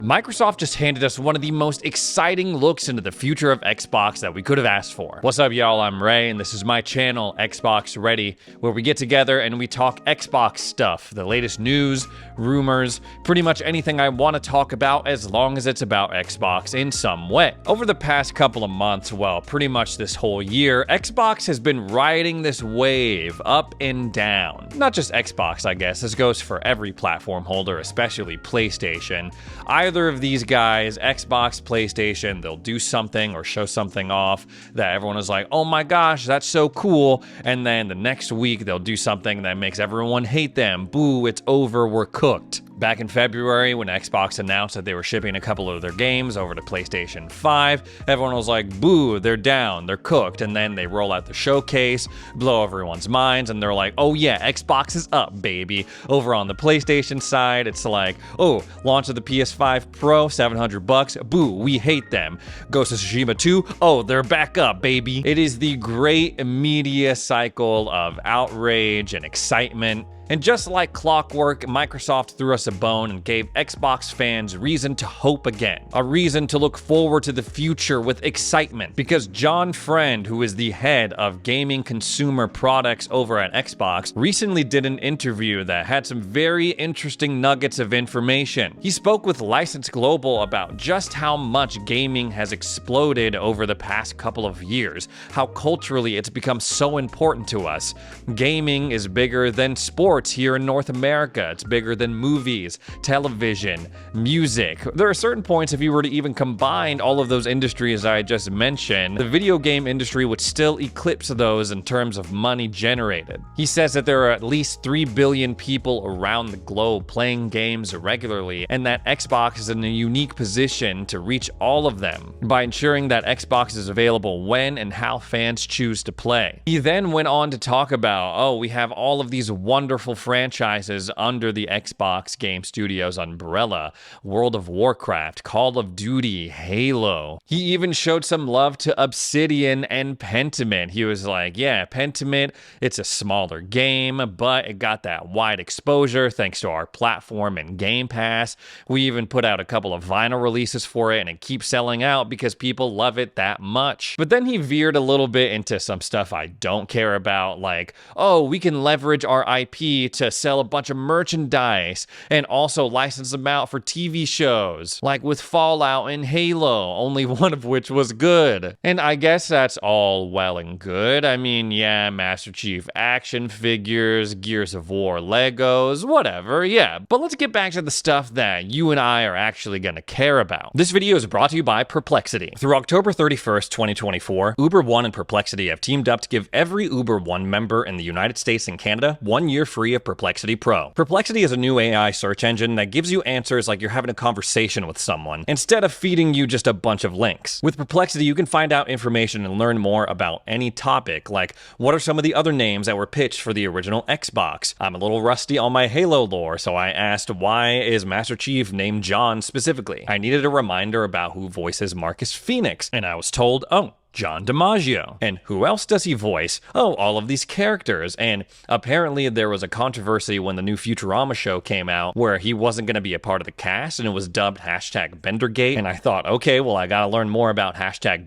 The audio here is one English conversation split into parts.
Microsoft just handed us one of the most exciting looks into the future of Xbox that we could have asked for. What's up, y'all? I'm Ray, and this is my channel, Xbox Ready, where we get together and we talk Xbox stuff, the latest news, rumors, pretty much anything I want to talk about as long as it's about Xbox in some way. Over the past couple of months, well, pretty much this whole year, Xbox has been riding this wave up and down. Not just Xbox, I guess. This goes for every platform holder, especially PlayStation. Either of these guys, Xbox, PlayStation, they'll do something or show something off that everyone is like, oh my gosh, that's so cool. And then the next week, they'll do something that makes everyone hate them. Boo, it's over, we're cooked. Back in February, when Xbox announced that they were shipping a couple of their games over to PlayStation 5, everyone was like, boo, they're down, they're cooked. And then they roll out the showcase, blow everyone's minds, and they're like, oh yeah, Xbox is up, baby. Over on the PlayStation side, it's like, oh, launch of the PS5 Pro, $700, boo, we hate them. Ghost of Tsushima 2, oh, they're back up, baby. It is the great media cycle of outrage and excitement. And just like clockwork, Microsoft threw us a bone and gave Xbox fans reason to hope again. A reason to look forward to the future with excitement. Because John Friend, who is the head of gaming consumer products over at Xbox, recently did an interview that had some very interesting nuggets of information. He spoke with License Global about just how much gaming has exploded over the past couple of years. How culturally it's become so important to us. Gaming is bigger than sports here in North America. It's bigger than movies, television, music. There are certain points, if you were to even combine all of those industries I just mentioned, the video game industry would still eclipse those in terms of money generated. He says that there are at least 3 billion people around the globe playing games regularly, and that Xbox is in a unique position to reach all of them by ensuring that Xbox is available when and how fans choose to play. He then went on to talk about, oh, we have all of these wonderful franchises under the Xbox Game Studios umbrella: World of Warcraft, Call of Duty, Halo. He even showed some love to Obsidian and Pentiment. He was like, yeah, Pentiment, it's a smaller game, but it got that wide exposure thanks to our platform and Game Pass. We even put out a couple of vinyl releases for it, and it keeps selling out because people love it that much. But then he veered a little bit into some stuff I don't care about, like, oh, we can leverage our IP to sell a bunch of merchandise and also license them out for TV shows, like with Fallout and Halo, only one of which was good. And I guess that's all well and good. I mean, yeah, Master Chief action figures, Gears of War Legos, whatever, yeah. But let's get back to the stuff that you and I are actually gonna care about. This video is brought to you by Perplexity. Through October 31st, 2024, Uber One and Perplexity have teamed up to give every Uber One member in the United States and Canada 1 year free of Perplexity Pro. Perplexity is a new AI search engine that gives you answers like you're having a conversation with someone, instead of feeding you just a bunch of links. With Perplexity, you can find out information and learn more about any topic, like what are some of the other names that were pitched for the original Xbox. I'm a little rusty on my Halo lore, so I asked, why is Master Chief named John specifically? I needed a reminder about who voices Marcus Phoenix, and I was told, oh, John DiMaggio. And who else does he voice? Oh, all of these characters. And apparently there was a controversy when the new Futurama show came out where he wasn't going to be a part of the cast, and it was dubbed #Bendergate. And I thought, okay, well, I gotta learn more about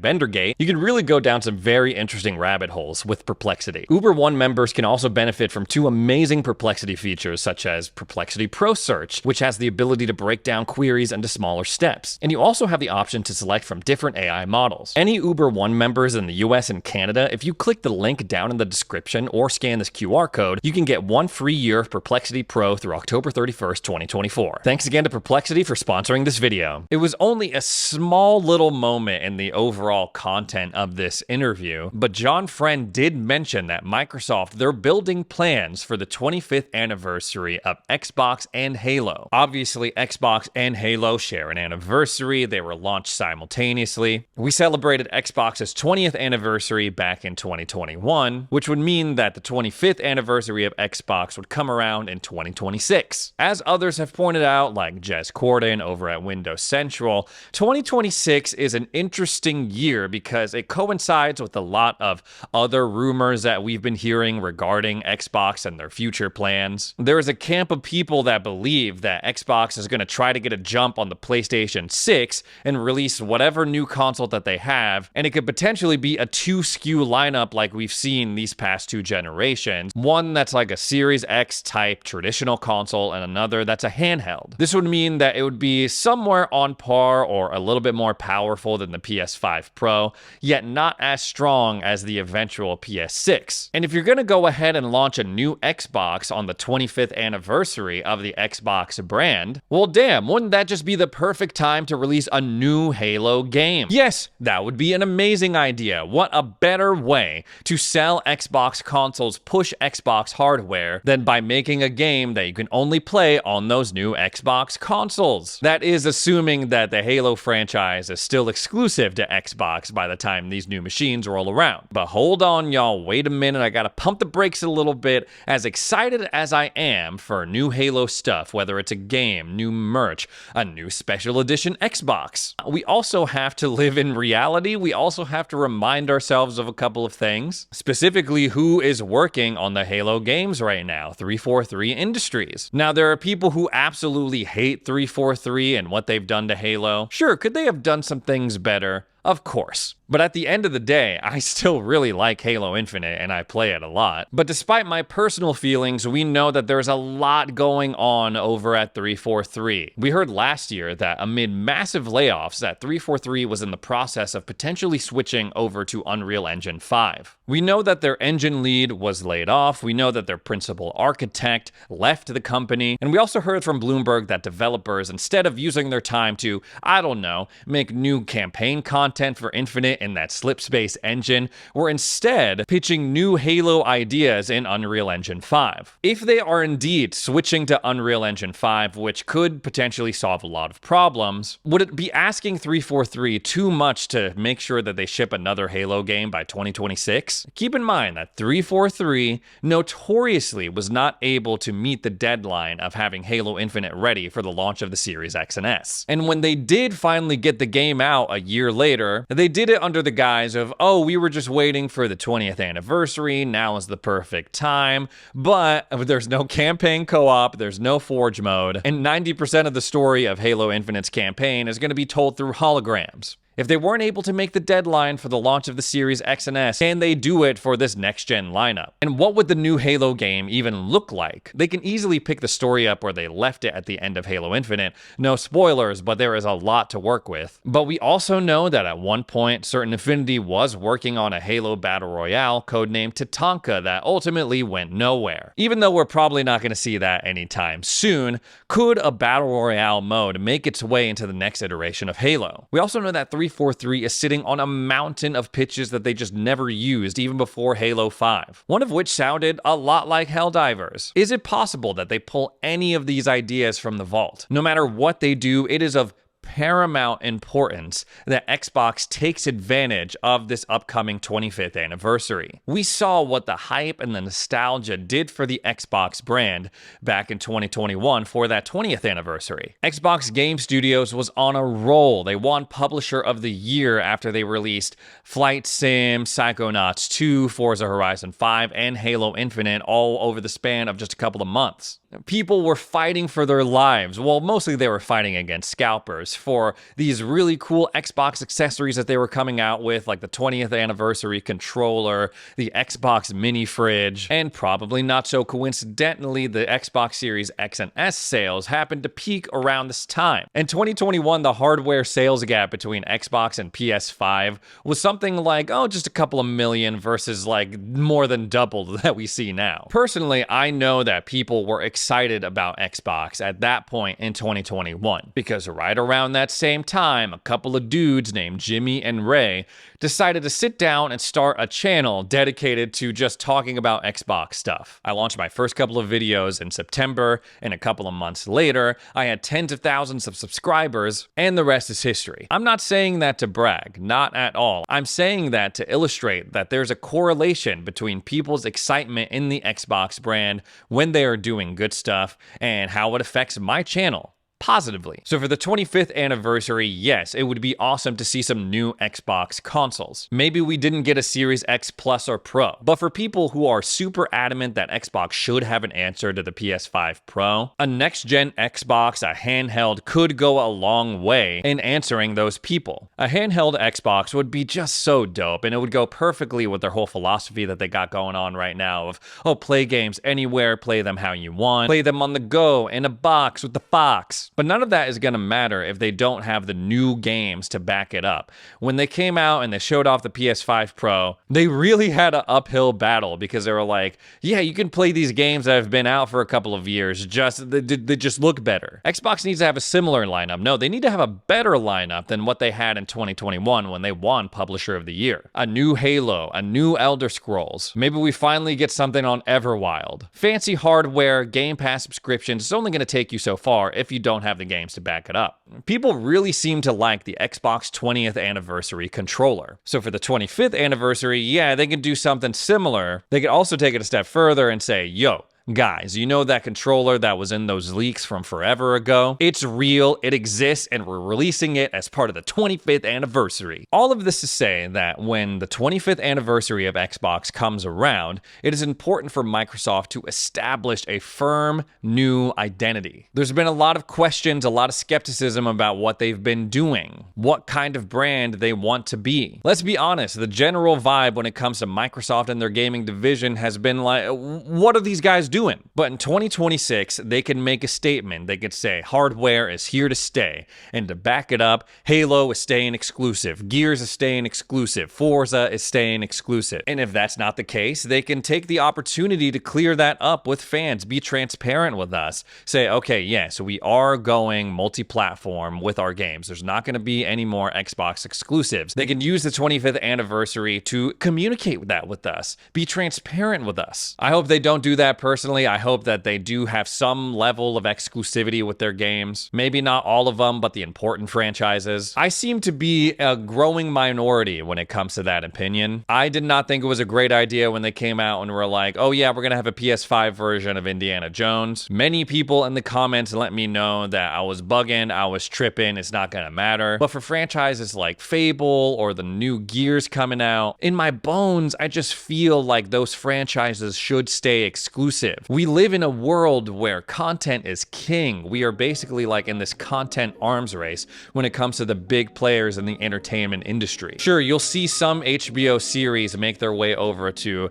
#Bendergate. You can really go down some very interesting rabbit holes with Perplexity. Uber One members can also benefit from 2 amazing Perplexity features, such as Perplexity Pro Search, which has the ability to break down queries into smaller steps. And you also have the option to select from different AI models. Any Uber One members in the US and Canada, if you click the link down in the description or scan this QR code, you can get 1 free year of Perplexity Pro through October 31st, 2024. Thanks again to Perplexity for sponsoring this video. It was only a small little moment in the overall content of this interview, but John Friend did mention that Microsoft, they're building plans for the 25th anniversary of Xbox and Halo. Obviously, Xbox and Halo share an anniversary. They were launched simultaneously. We celebrated Xbox Xbox's 20th anniversary back in 2021, which would mean that the 25th anniversary of Xbox would come around in 2026. As others have pointed out, like Jez Corden over at Windows Central, 2026 is an interesting year because it coincides with a lot of other rumors that we've been hearing regarding Xbox and their future plans. There is a camp of people that believe that Xbox is going to try to get a jump on the PlayStation 6 and release whatever new console that they have, and it could potentially be a 2 SKU lineup like we've seen these past 2 generations. One that's like a Series X type traditional console and another that's a handheld. This would mean that it would be somewhere on par or a little bit more powerful than the PS5 Pro, yet not as strong as the eventual PS6. And if you're going to go ahead and launch a new Xbox on the 25th anniversary of the Xbox brand, well damn, wouldn't that just be the perfect time to release a new Halo game? Yes, that would be an amazing idea. What a better way to sell Xbox consoles, push Xbox hardware, than by making a game that you can only play on those new Xbox consoles. That is assuming that the Halo franchise is still exclusive to Xbox by the time these new machines roll around. But hold on, y'all, wait a minute, I gotta pump the brakes a little bit. As excited as I am for new Halo stuff, whether it's a game, new merch, a new special edition Xbox, we also have to live in reality. We also have to remind ourselves of a couple of things, specifically who is working on the Halo games right now, 343 Industries. Now, there are people who absolutely hate 343 and what they've done to Halo. Sure, could they have done some things better? Of course. But at the end of the day, I still really like Halo Infinite and I play it a lot. But despite my personal feelings, we know that there's a lot going on over at 343. We heard last year that amid massive layoffs that 343 was in the process of potentially switching over to Unreal Engine 5. We know that their engine lead was laid off, we know that their principal architect left the company, and we also heard from Bloomberg that developers, instead of using their time to, I don't know, make new campaign content for Infinite in that slipspace engine, were instead pitching new Halo ideas in Unreal Engine 5. If they are indeed switching to Unreal Engine 5, which could potentially solve a lot of problems, would it be asking 343 too much to make sure that they ship another Halo game by 2026? Keep in mind that 343 notoriously was not able to meet the deadline of having Halo Infinite ready for the launch of the Series X and S. And when they did finally get the game out a year later, they did it under the guise of, oh, we were just waiting for the 20th anniversary, now is the perfect time, but there's no campaign co-op, there's no Forge mode, and 90% of the story of Halo Infinite's campaign is going to be told through holograms. If they weren't able to make the deadline for the launch of the Series X and S, can they do it for this next-gen lineup? And what would the new Halo game even look like? They can easily pick the story up where they left it at the end of Halo Infinite. No spoilers, but there is a lot to work with. But we also know that at one point, Certain Affinity was working on a Halo Battle Royale codenamed Tatanka that ultimately went nowhere. Even though we're probably not going to see that anytime soon, could a Battle Royale mode make its way into the next iteration of Halo? We also know that 343 is sitting on a mountain of pitches that they just never used even before Halo 5, one of which sounded a lot like Helldivers. Is it possible that they pull any of these ideas from the vault? No matter what they do, it is of paramount importance that Xbox takes advantage of this upcoming 25th anniversary. We saw what the hype and the nostalgia did for the Xbox brand back in 2021 for that 20th anniversary. Xbox Game Studios was on a roll. They won Publisher of the Year after they released Flight Sim, Psychonauts 2, Forza Horizon 5, and Halo Infinite all over the span of just a couple of months. People were fighting for their lives. Well, mostly they were fighting against scalpers for these really cool Xbox accessories that they were coming out with, like the 20th anniversary controller, the Xbox mini fridge, and probably not so coincidentally, the Xbox Series X and S sales happened to peak around this time. In 2021, the hardware sales gap between Xbox and PS5 was something like, just a couple of million versus like more than double that we see now. Personally, I know that people were excited about Xbox at that point in 2021 because right around that same time, a couple of dudes named Jimmy and Ray decided to sit down and start a channel dedicated to just talking about Xbox stuff. I launched my first couple of videos in September, and a couple of months later, I had tens of thousands of subscribers, and the rest is history. I'm not saying that to brag, not at all. I'm saying that to illustrate that there's a correlation between people's excitement in the Xbox brand when they are doing good stuff and how it affects my channel positively. So for the 25th anniversary, yes, it would be awesome to see some new Xbox consoles. Maybe we didn't get a Series X Plus or Pro, but for people who are super adamant that Xbox should have an answer to the PS5 Pro, a next-gen Xbox, a handheld, could go a long way in answering those people. A handheld Xbox would be just so dope, and it would go perfectly with their whole philosophy that they got going on right now of, oh, play games anywhere, play them how you want, play them on the go, in a box with the Fox. But none of that is going to matter if they don't have the new games to back it up. When they came out and they showed off the PS5 Pro, they really had an uphill battle because they were like, yeah, you can play these games that have been out for a couple of years, they just look better. Xbox needs to have a similar lineup. No, they need to have a better lineup than what they had in 2021 when they won Publisher of the Year. A new Halo, a new Elder Scrolls. Maybe we finally get something on Everwild. Fancy hardware, Game Pass subscriptions, it's only going to take you so far if you don't have the games to back it up. People really seem to like the Xbox 20th anniversary controller. So for the 25th anniversary, yeah, they can do something similar. They could also take it a step further and say, yo, guys, you know that controller that was in those leaks from forever ago? It's real, it exists, and we're releasing it as part of the 25th anniversary. All of this to say that when the 25th anniversary of Xbox comes around, it is important for Microsoft to establish a firm new identity. There's been a lot of questions, a lot of skepticism about what they've been doing, what kind of brand they want to be. Let's be honest, the general vibe when it comes to Microsoft and their gaming division has been like, what are these guys doing? But in 2026, they can make a statement. They could say hardware is here to stay. And to back it up, Halo is staying exclusive. Gears is staying exclusive. Forza is staying exclusive. And if that's not the case, they can take the opportunity to clear that up with fans, be transparent with us. Say, okay, yes, we are going multi-platform with our games. There's not going to be any more Xbox exclusives. They can use the 25th anniversary to communicate that with us. Be transparent with us. I hope they don't do that personally. I hope that they do have some level of exclusivity with their games. Maybe not all of them, but the important franchises. I seem to be a growing minority when it comes to that opinion. I did not think it was a great idea when they came out and were like, oh yeah, we're gonna have a PS5 version of Indiana Jones. Many people in the comments let me know that I was bugging, I was tripping, it's not gonna matter. But for franchises like Fable or the new Gears coming out, in my bones, I just feel like those franchises should stay exclusive. We live in a world where content is king. We are basically like in this content arms race when it comes to the big players in the entertainment industry. Sure, you'll see some HBO series make their way over to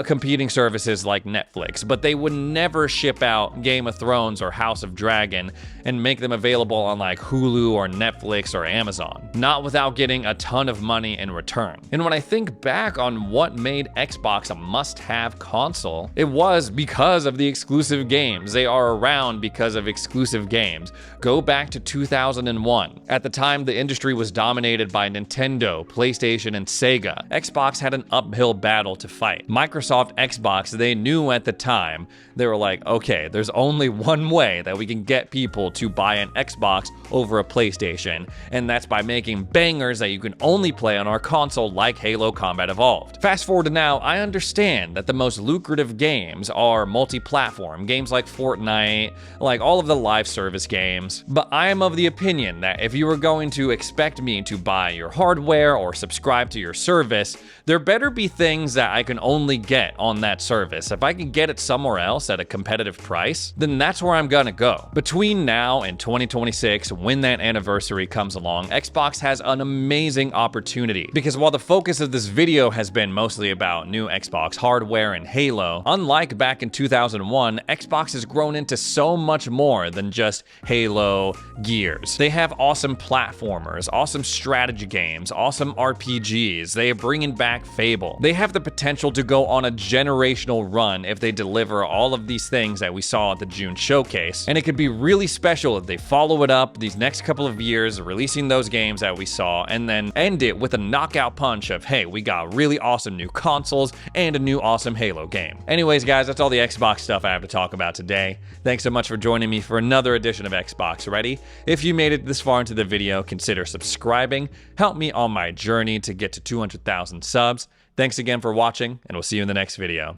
competing services like Netflix, but they would never ship out Game of Thrones or House of Dragon and make them available on like Hulu or Netflix or Amazon. Not without getting a ton of money in return. And when I think back on what made Xbox a must-have console, it was because of the exclusive games. They are around because of exclusive games. Go back to 2001. At the time, the industry was dominated by Nintendo, PlayStation, and Sega. Xbox had an uphill battle to fight. Microsoft Xbox, they knew at the time, they were like, okay, there's only one way that we can get people to buy an Xbox over a PlayStation, and that's by making bangers that you can only play on our console like Halo Combat Evolved. Fast forward to now, I understand that the most lucrative games are multi-platform, games like Fortnite, like all of the live service games, but I am of the opinion that if you were going to expect me to buy your hardware or subscribe to your service, there better be things that I can only get on that service. If I can get it somewhere else at a competitive price, then that's where I'm gonna go. Between now and 2026, when that anniversary comes along, Xbox has an amazing opportunity, because while the focus of this video has been mostly about new Xbox hardware and Halo, unlike back in 2001, Xbox has grown into so much more than just Halo, Gears. They have awesome platformers, awesome strategy games, awesome RPGs. They are bringing back Fable. They have the potential to go on a generational run if they deliver all of these things that we saw at the June showcase. And it could be really special if they follow it up these next couple of years, releasing those games that we saw, and then end it with a knockout punch of, hey, we got really awesome new consoles and a new awesome Halo game. Anyways, guys, that's all the Xbox stuff I have to talk about today. Thanks so much for joining me for another edition of Xbox Ready. If you made it this far into the video, consider subscribing. Help me on my journey to get to 200,000 subs. Thanks again for watching, and we'll see you in the next video.